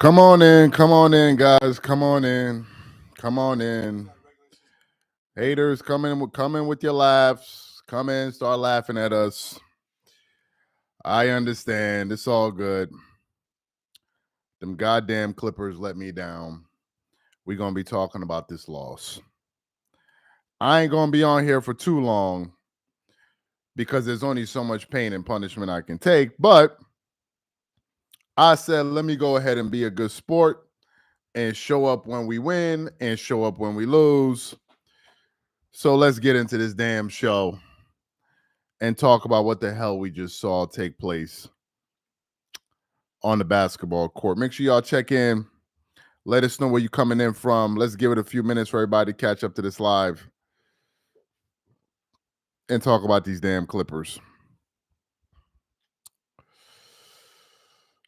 Come on in, guys. Come on in. Come on in. Haters, come in with your laughs. Come in, start laughing at us. I understand. It's all good. Them goddamn Clippers let me down. We're gonna be talking about this loss. I ain't gonna be on here for too long because there's only so much pain and punishment I can take. But I said, let me go ahead and be a good sport and show up when we win and show up when we lose. So let's get into this damn show and talk about what the hell we just saw take place on the basketball court. Make sure y'all check in. Let us know where you're coming in from. Let's give it a few minutes for everybody to catch up to this live and talk about these damn Clippers.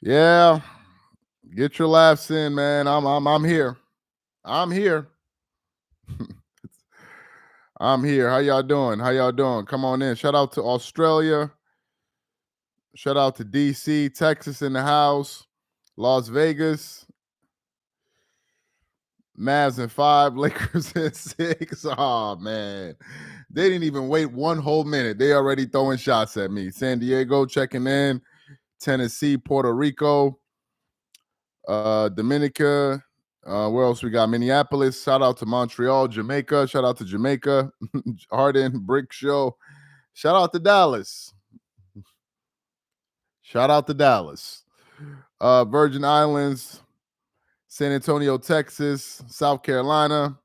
Yeah, get your laughs in, man. I'm here. I'm here. I'm here. How y'all doing? How y'all doing? Come on in. Shout out to Australia. Shout out to DC, Texas in the house, Las Vegas. Mavs in 5, Lakers in 6. Oh, man. They didn't even wait one whole minute. They already throwing shots at me. San Diego checking in. Tennessee, Puerto Rico, Dominica. Where else we got? Minneapolis. Shout out to Montreal, Jamaica. Shout out to Jamaica. Harden, Brick Show. Shout out to Dallas. Shout out to Dallas. Virgin Islands, San Antonio, Texas, South Carolina,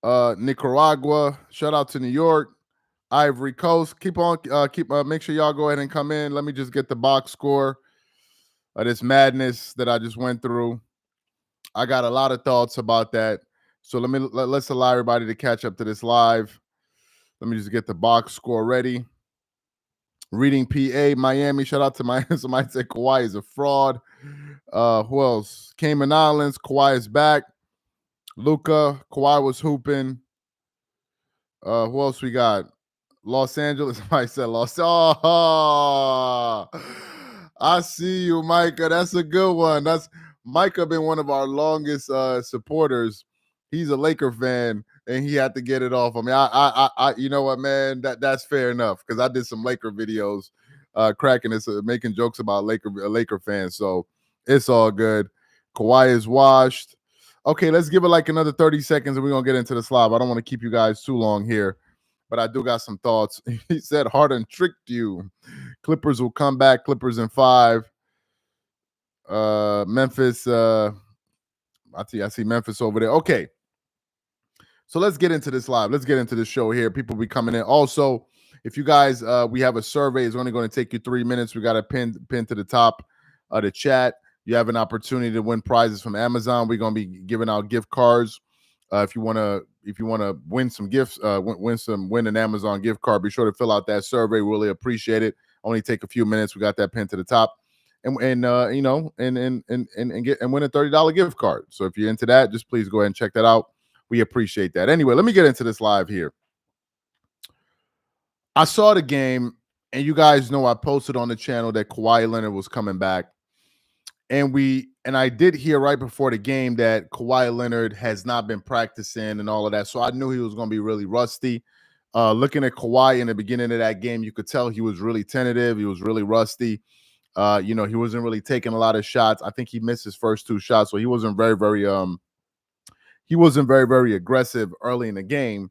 Nicaragua. Shout out to New York, Ivory Coast. Make sure y'all go ahead and come in. Let me just get the box score of this madness that I just went through. I got a lot of thoughts about that. So let's allow everybody to catch up to this live. Let me just get the box score ready. Reading PA, Miami. Shout out to Miami. Somebody said Kawhi is a fraud. Who else? Cayman Islands. Kawhi is back. Luca. Kawhi was hooping. Who else we got? Los Angeles. Somebody said Los. Oh, I see you, Micah. That's a good one. That's Micah. Been one of our longest supporters. He's a Laker fan, and he had to get it off. I mean, I you know what, man? That's fair enough because I did some Laker videos, cracking this, making jokes about Laker fans. So it's all good. Kawhi is washed. Okay, let's give it like another 30 seconds, and we're gonna get into the slide. I don't want to keep you guys too long here, but I do got some thoughts. He said Harden tricked you. Clippers will come back. Clippers in 5. Memphis. I see Memphis over there. Okay. So let's get into this live. Let's get into this show here. People be coming in. Also, if you guys, we have a survey. It's only going to take you 3 minutes. We got a pin to the top of the chat. You have an opportunity to win prizes from Amazon. We're going to be giving out gift cards. If you want to win some gifts, win an Amazon gift card, be sure to fill out that survey. Really appreciate it. Only take a few minutes. We got that pin to the top, and win a $30 gift card. So if you're into that, just please go ahead and check that out. We appreciate that. Anyway, let me get into this live here. I saw the game, and you guys know I posted on the channel that Kawhi Leonard was coming back. And I did hear right before the game that Kawhi Leonard has not been practicing and all of that. So I knew he was going to be really rusty. Looking at Kawhi in the beginning of that game, you could tell he was really tentative. He was really rusty. He wasn't really taking a lot of shots. I think he missed his first 2 shots. So he wasn't very aggressive early in the game.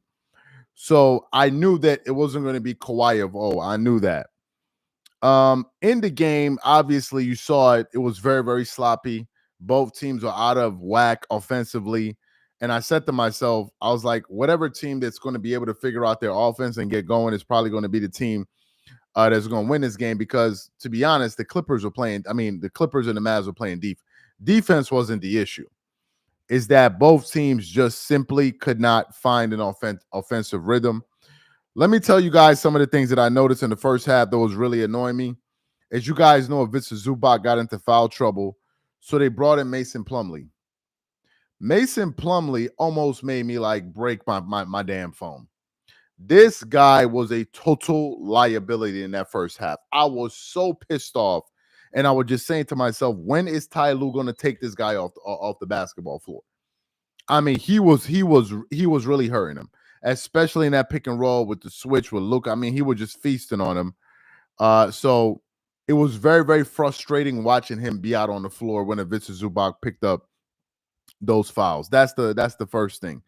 So I knew that it wasn't going to be Kawhi of old. I knew that. In the game, obviously you saw it. It was very, very sloppy. Both teams are out of whack offensively. And I said to myself, I was like, whatever team that's going to be able to figure out their offense and get going is probably going to be the team that's going to win this game. Because to be honest, the Clippers and the Mavs were playing deep. Defense wasn't the issue. Is that both teams just simply could not find an offensive rhythm. Let me tell you guys some of the things that I noticed in the first half that was really annoying me. As you guys know, Ivica Zubac got into foul trouble, so they brought in Mason Plumlee. Mason Plumlee almost made me like break my damn phone. This guy was a total liability in that first half. I was so pissed off And I was just saying to myself, when is Ty Lue going to take this guy off the basketball floor? I mean, he was really hurting him, especially in that pick and roll with the switch with Luka. I mean, he was just feasting on him. So it was very, very frustrating watching him be out on the floor when Ivica Zubac picked up those fouls. That's the first thing.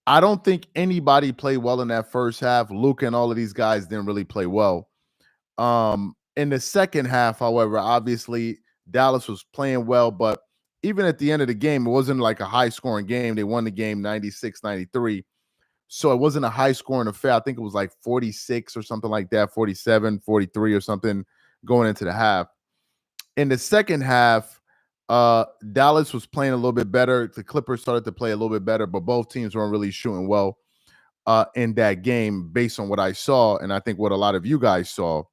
I don't think anybody played well in that first half. Luka and all of these guys didn't really play well. In the second half, however, obviously Dallas was playing well, but even at the end of the game, it wasn't like a high-scoring game. They won the game 96-93. So it wasn't a high-scoring affair. I think it was like 46 or something like that, 47, 43 or something going into the half. In the second half, Dallas was playing a little bit better. The Clippers started to play a little bit better, but both teams weren't really shooting well in that game based on what I saw, and I think what a lot of you guys saw.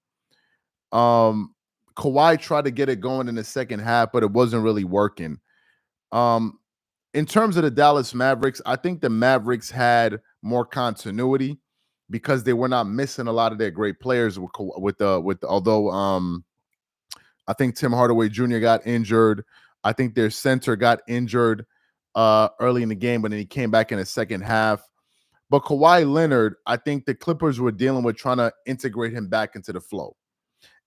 Kawhi tried to get it going in the second half, but it wasn't really working. In terms of the Dallas Mavericks, I think the Mavericks had more continuity because they were not missing a lot of their great players although I think Tim Hardaway Jr. got injured. I think their center got injured early in the game, but then he came back in the second half. But Kawhi Leonard, I think the Clippers were dealing with trying to integrate him back into the flow.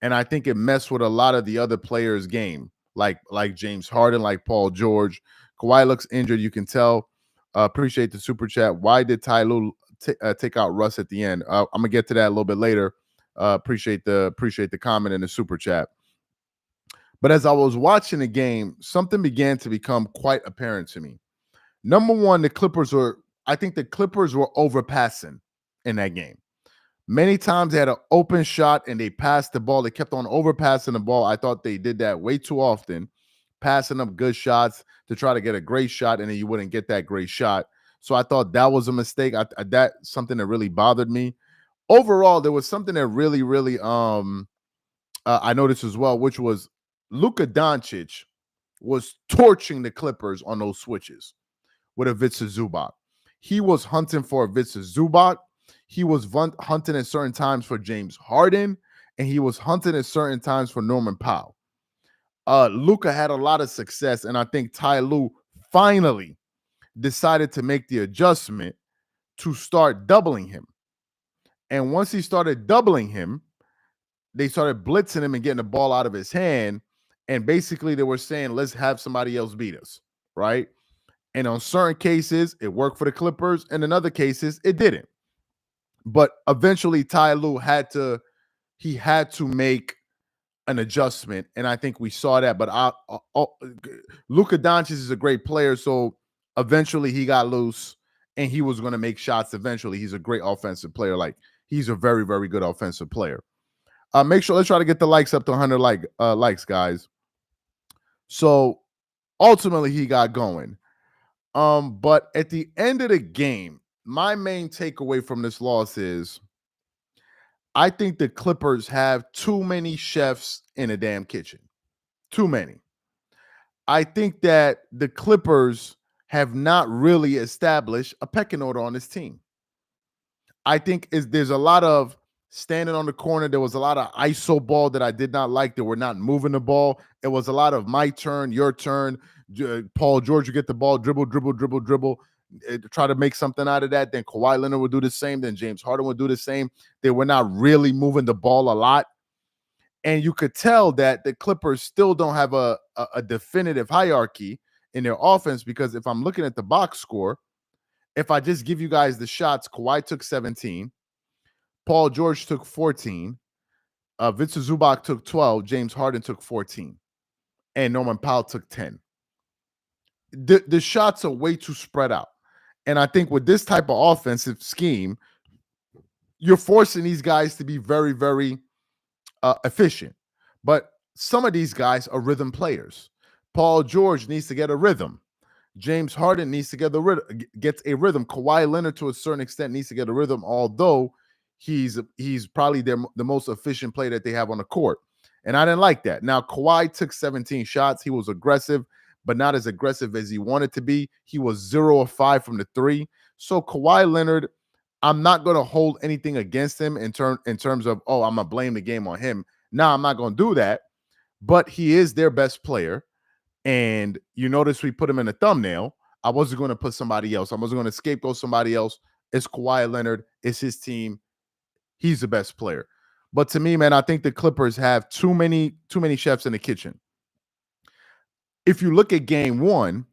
And I think it messed with a lot of the other players' game, like James Harden, like Paul George. Kawhi looks injured, you can tell. Appreciate the super chat. Why did Ty Lue take out Russ at the end? I'm gonna get to that a little bit later. Appreciate the comment in the super chat. But as I was watching the game, something began to become quite apparent to me. Number one, I think the Clippers were overpassing in that game. Many times they had an open shot and they passed the ball. They kept on overpassing the ball. I thought they did that way too often, passing up good shots to try to get a great shot, and then you wouldn't get that great shot. So I thought that was a mistake. That's something that really bothered me. Overall, there was something that really, really I noticed as well, which was Luka Doncic was torching the Clippers on those switches with Ivica Zubac. He was hunting for Ivica Zubac. He was hunting at certain times for James Harden, and he was hunting at certain times for Norman Powell. Luka had a lot of success, and I think Ty Lue finally decided to make the adjustment to start doubling him. And once he started doubling him, they started blitzing him and getting the ball out of his hand. And basically they were saying, let's have somebody else beat us, right? And on certain cases, it worked for the Clippers, and in other cases, it didn't. But eventually, Ty Lue had to make an adjustment, and I think we saw that. But Luka Doncic is a great player, so eventually he got loose, and he was going to make shots. Eventually, he's a great offensive player. Like, he's a very, very good offensive player. Let's try to get the likes up to 100 likes, guys. So ultimately, he got going. But at the end of the game, my main takeaway from this loss is I think the Clippers have too many chefs in a damn kitchen. Too many. I think that the Clippers have not really established a pecking order on this team. I think there's a lot of standing on the corner. There was a lot of ISO ball that I did not like. They were not moving the ball. It was a lot of my turn, your turn. Paul George would get the ball, dribble, try to make something out of that. Then Kawhi Leonard would do the same. Then James Harden would do the same. They were not really moving the ball a lot. And you could tell that the Clippers still don't have a definitive hierarchy in their offense, because if I'm looking at the box score, if I just give you guys the shots, Kawhi took 17. Paul George took 14. Ivica Zubac took 12. James Harden took 14. And Norman Powell took 10. The shots are way too spread out. And I think with this type of offensive scheme, you're forcing these guys to be very, very efficient. But some of these guys are rhythm players. Paul George needs to get a rhythm. James Harden needs to get a rhythm. Kawhi Leonard, to a certain extent, needs to get a rhythm, although he's probably the most efficient player that they have on the court. And I didn't like that. Now, Kawhi took 17 shots. He was aggressive, but not as aggressive as he wanted to be. He was 0 of 5 from the three. So Kawhi Leonard, I'm not going to hold anything against him in terms of, I'm going to blame the game on him. No, I'm not going to do that. but he is their best player. And you notice we put him in a thumbnail. I wasn't going to put somebody else. I wasn't going to scapegoat somebody else. It's Kawhi Leonard. It's his team. He's the best player. But to me, man, I think the Clippers have too many chefs in the kitchen. If you look at game one,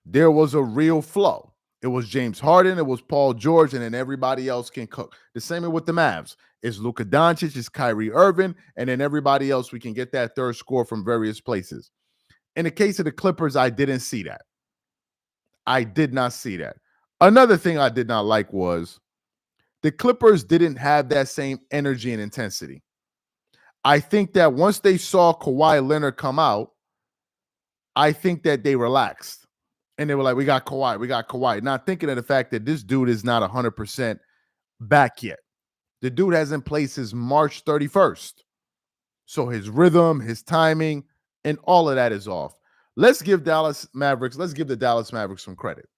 there was a real flow. It was James Harden, it was Paul George, and then everybody else can cook. The same with the Mavs. It's Luka Doncic, it's Kyrie Irving, and then everybody else, we can get that third score from various places. In the case of the Clippers, I didn't see that. I did not see that. Another thing I did not like was the Clippers didn't have that same energy and intensity. I think that once they saw Kawhi Leonard come out, I think that they relaxed. And they were like, we got Kawhi. Not thinking of the fact that this dude is not 100% back yet. The dude hasn't played since March 31st. So his rhythm, his timing, and all of that is off. Let's give the Dallas Mavericks some credit.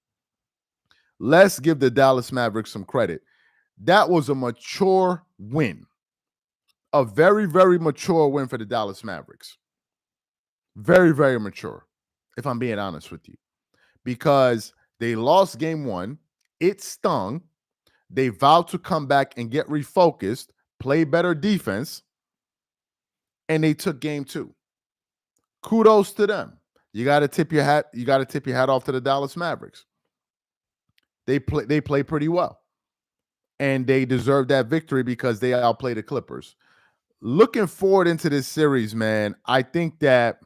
That was a mature win. A very, very mature win for the Dallas Mavericks. Very, very mature, if I'm being honest with you. Because they lost game one. It stung. They vowed to come back and get refocused, play better defense, and they took game two. Kudos to them. You got to tip your hat. You got to tip your hat off to the Dallas Mavericks. They play pretty well. And they deserve that victory because they outplayed the Clippers. Looking forward into this series, man, I think that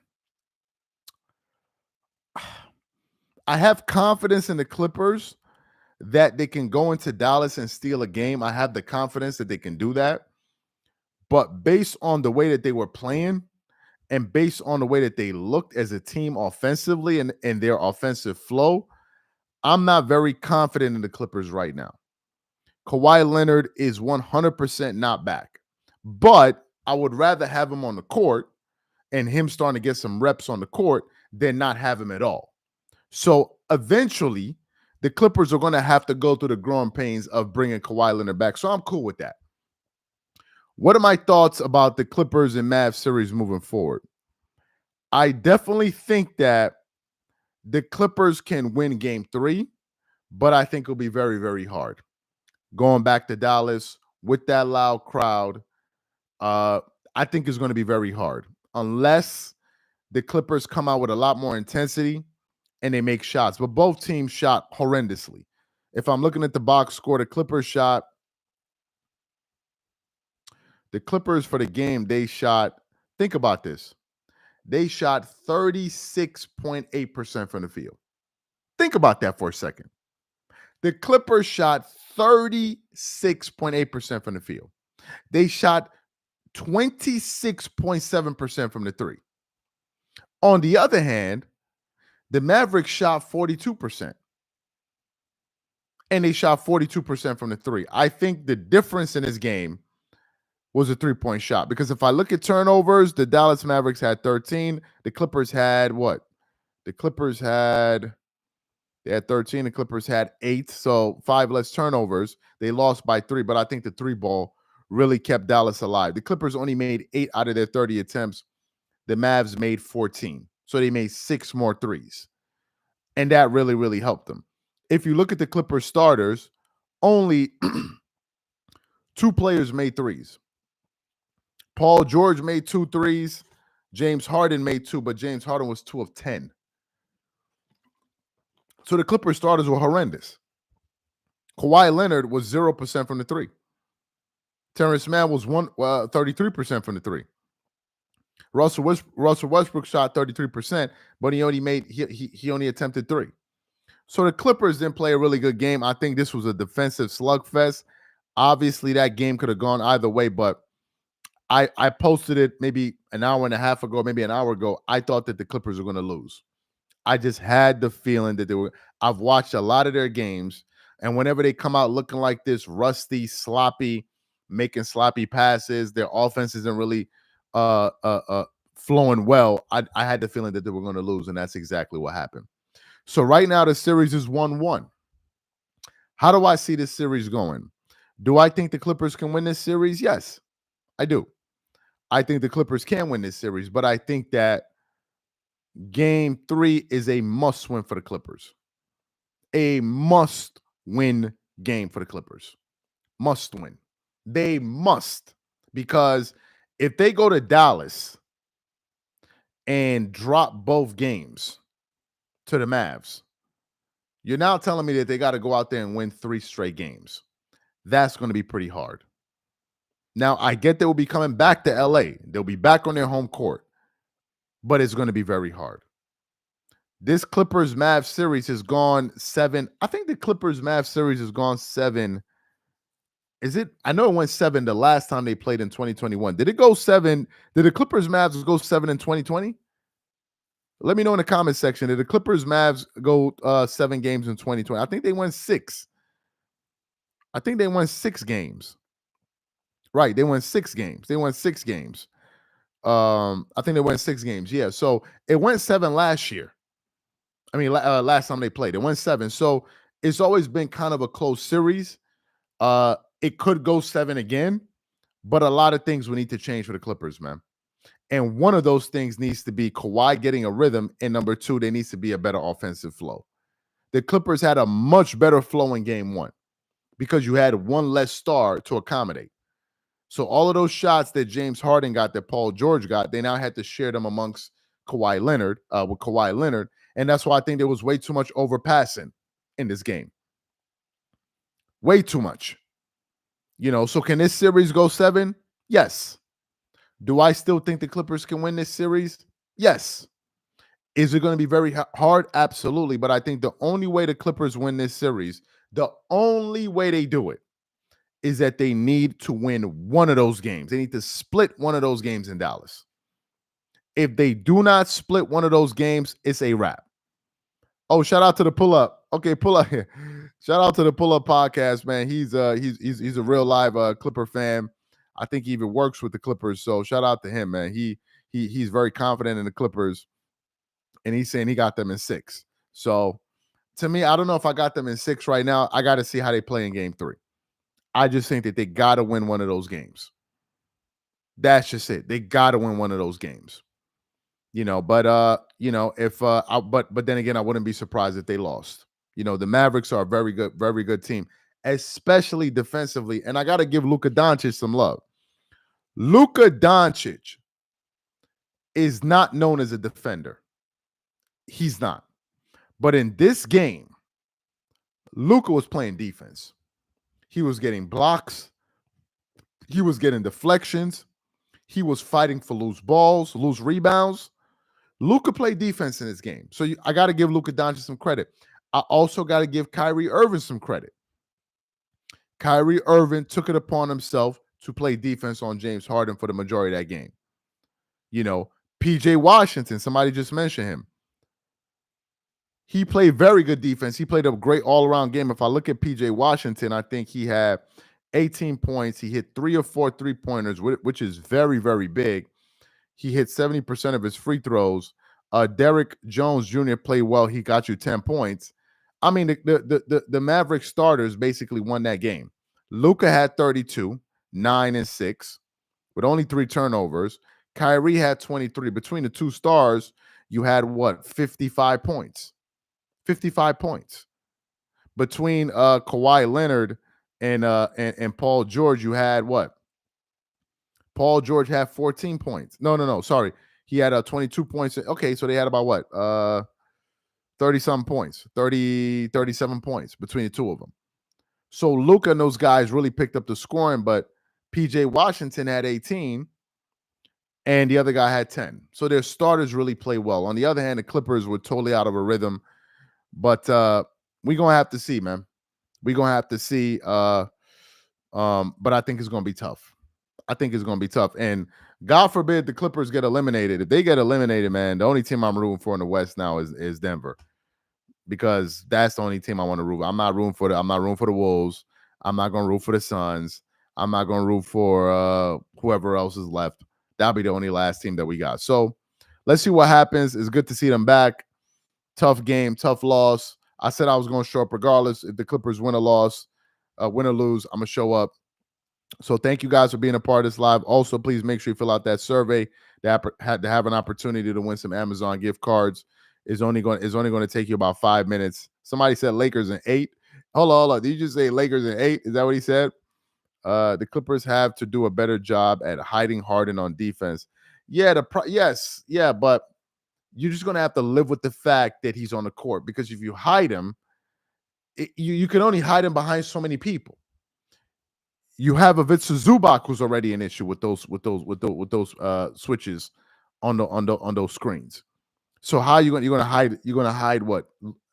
I have confidence in the Clippers that they can go into Dallas and steal a game. I have the confidence that they can do that. But based on the way that they were playing and based on the way that they looked as a team offensively and their offensive flow, I'm not very confident in the Clippers right now. Kawhi Leonard is 100% not back. But I would rather have him on the court and him starting to get some reps on the court than not have him at all. So eventually, the Clippers are going to have to go through the growing pains of bringing Kawhi Leonard back. So I'm cool with that. What are my thoughts about the Clippers and Mavs series moving forward? I definitely think that the Clippers can win game three, but I think it'll be very, very hard. Going back to Dallas with that loud crowd, I think it's going to be very hard unless the Clippers come out with a lot more intensity and they make shots. But both teams shot horrendously. If I'm looking at the box score, the Clippers for the game, they shot, think about this. They shot 36.8% from the field. Think about that for a second. The Clippers shot 36.8% from the field. They shot 26.7% from the three. On the other hand, the Mavericks shot 42%. And they shot 42% from the three. I think the difference in this game was a three-point shot. Because if I look at turnovers, the Dallas Mavericks had 13. The Clippers had what? They had 13. The Clippers had 8. So 5 less turnovers. They lost by 3. But I think the 3-ball really kept Dallas alive. The Clippers only made 8 out of their 30 attempts. The Mavs made 14. So they made 6 more threes. And that really, really helped them. If you look at the Clippers starters, only 2 players made threes. Paul George made 2 threes. James Harden made 2, but James Harden was 2 of 10. So the Clippers starters were horrendous. Kawhi Leonard was 0% from the 3. Terrence Mann was 33% from the 3. Russell Westbrook shot 33%, but he only attempted 3. So the Clippers didn't play a really good game. I think this was a defensive slugfest. Obviously, that game could have gone either way, but I posted it maybe an hour and a half ago, maybe an hour ago. I thought that the Clippers were going to lose. I just had the feeling that they were. I've watched a lot of their games, and whenever they come out looking like this, rusty, sloppy, making sloppy passes, their offense isn't really flowing well. I had the feeling that they were going to lose, and that's exactly what happened. So right now the series is 1-1. How do I see this series going? Do I think the Clippers can win this series? Yes, I do. I think the Clippers can win this series, but I think that game 3 is a must win for the Clippers. A must win game for the Clippers. Must win. They must, because if they go to Dallas and drop both games to the Mavs, you're now telling me that they got to go out there and win 3 straight games. That's going to be pretty hard. Now, I get they will be coming back to LA. They'll be back on their home court, but it's going to be very hard. This Clippers-Mavs series has gone 7. I think the Clippers-Mavs series has gone 7. Is it? I know it went 7 the last time they played in 2021. Did it go 7? Did the Clippers-Mavs go 7 in 2020? Let me know in the comment section. Did the Clippers-Mavs go 7 games in 2020? I think they won 6. I think they won 6 games. Right, they won 6 games. They won 6 games. I think they won 6 games. Yeah, so it went 7 last year. I mean, last time they played, it went 7. So it's always been kind of a close series. It could go 7 again, but a lot of things will need to change for the Clippers, man. And one of those things needs to be Kawhi getting a rhythm, and number 2, there needs to be a better offensive flow. The Clippers had a much better flow in game 1 because you had one less star to accommodate. So all of those shots that James Harden got, that Paul George got, they now had to share them amongst Kawhi Leonard, with Kawhi Leonard. And that's why I think there was way too much overpassing in this game. Way too much. So can this series go 7? Yes. Do I still think the Clippers can win this series? Yes. Is it going to be very hard? Absolutely. But I think the only way the Clippers win this series, the only way they do it, is that they need to win one of those games. They need to split one of those games in Dallas. If they do not split one of those games, it's a wrap. Oh, shout out to the Pull Up. Okay, Pull Up here. Shout out to the Pull Up podcast, man. He's a real live Clipper fan. I think he even works with the Clippers. So shout out to him, man. He's very confident in the Clippers, and he's saying he got them in 6. So to me, I don't know if I got them in 6 right now. I got to see how they play in game 3. I just think that they got to win one of those games. That's just it. They got to win one of those games. But then again, I wouldn't be surprised if they lost. The Mavericks are a very good team, especially defensively. And I got to give Luka Doncic some love. Luka Doncic is not known as a defender. He's not. But in this game, Luka was playing defense. He was getting blocks. He was getting deflections. He was fighting for loose balls, loose rebounds. Luka played defense in this game. So I got to give Luka Doncic some credit. I also got to give Kyrie Irving some credit. Kyrie Irving took it upon himself to play defense on James Harden for the majority of that game. PJ Washington, somebody just mentioned him. He played very good defense. He played a great all-around game. If I look at PJ Washington, I think he had 18 points. He hit 3 or 4 3-pointers, which is very, very big. He hit 70% of his free throws. Derrick Jones Jr. played well. He got you 10 points. I mean, the Mavericks starters basically won that game. Luka had 32, 9 and 6, with only 3 turnovers. Kyrie had 23. Between the two stars, you had 55 points. 55 points. Between Kawhi Leonard and Paul George, you had what? Paul George had 14 points. No. Sorry. He had 22 points. Okay, so they had about what? 30-something points. 37 points between the two of them. So Luka and those guys really picked up the scoring, but PJ Washington had 18 and the other guy had 10. So their starters really play well. On the other hand, the Clippers were totally out of a rhythm. But we're going to have to see, man. We're going to have to see. But I think it's going to be tough. And God forbid the Clippers get eliminated. If they get eliminated, man, the only team I'm rooting for in the West now is Denver, because that's the only team I want to root. I'm not rooting for the Wolves. I'm not going to root for the Suns. I'm not going to root for whoever else is left. That'll be the only last team that we got. So let's see what happens. It's good to see them back. Tough game, tough loss. I said I was going to show up regardless. If the Clippers win or lose, I'm going to show up. So thank you guys for being a part of this live. Also, please make sure you fill out that survey. That had to have an opportunity to win some Amazon gift cards is only going to take you about 5 minutes. Somebody said Lakers in 8. Hold on. Did you just say Lakers in 8? Is that what he said? The Clippers have to do a better job at hiding Harden on defense. Yeah, but you're just going to have to live with the fact that he's on the court, because if you hide him, you can only hide him behind so many people. You have a Ivica Zubac who's already an issue with those switches on those screens. So how you're gonna hide what?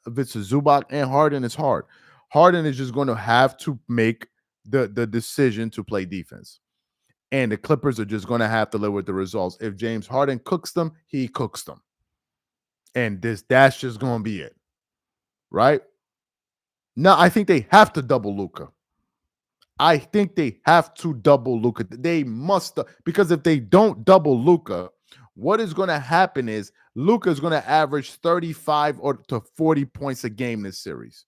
Ivica Zubac and Harden is hard. Harden is just going to have to make the decision to play defense. And the Clippers are just going to have to live with the results. If James Harden cooks them, he cooks them. And that's just going to be it. Right? Now, I think they have to double Luka. I think they have to double Luka. They must, because if they don't double Luka, what is going to happen is Luka is going to average 35 to 40 points a game this series,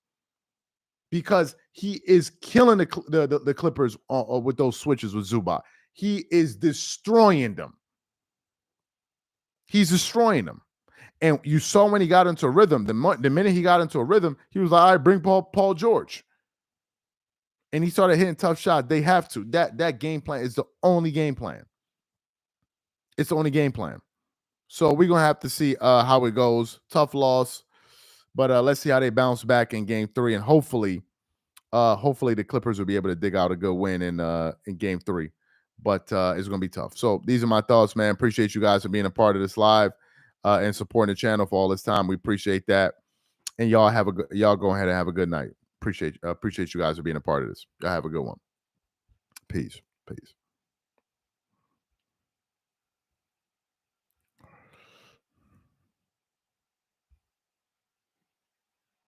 because he is killing the Clippers with those switches with Zubac. He is destroying them. He's destroying them. And you saw when he got into a rhythm, the minute he got into a rhythm, he was like, all right, bring Paul George. And he started hitting tough shots. They have to. That game plan is the only game plan. It's the only game plan. So we're going to have to see how it goes. Tough loss. But let's see how they bounce back in game 3. And hopefully the Clippers will be able to dig out a good win in game 3. But it's going to be tough. So these are my thoughts, man. Appreciate you guys for being a part of this live and supporting the channel for all this time. We appreciate that. And y'all go ahead and have a good night. Appreciate you guys for being a part of this. Y'all have a good one. Peace.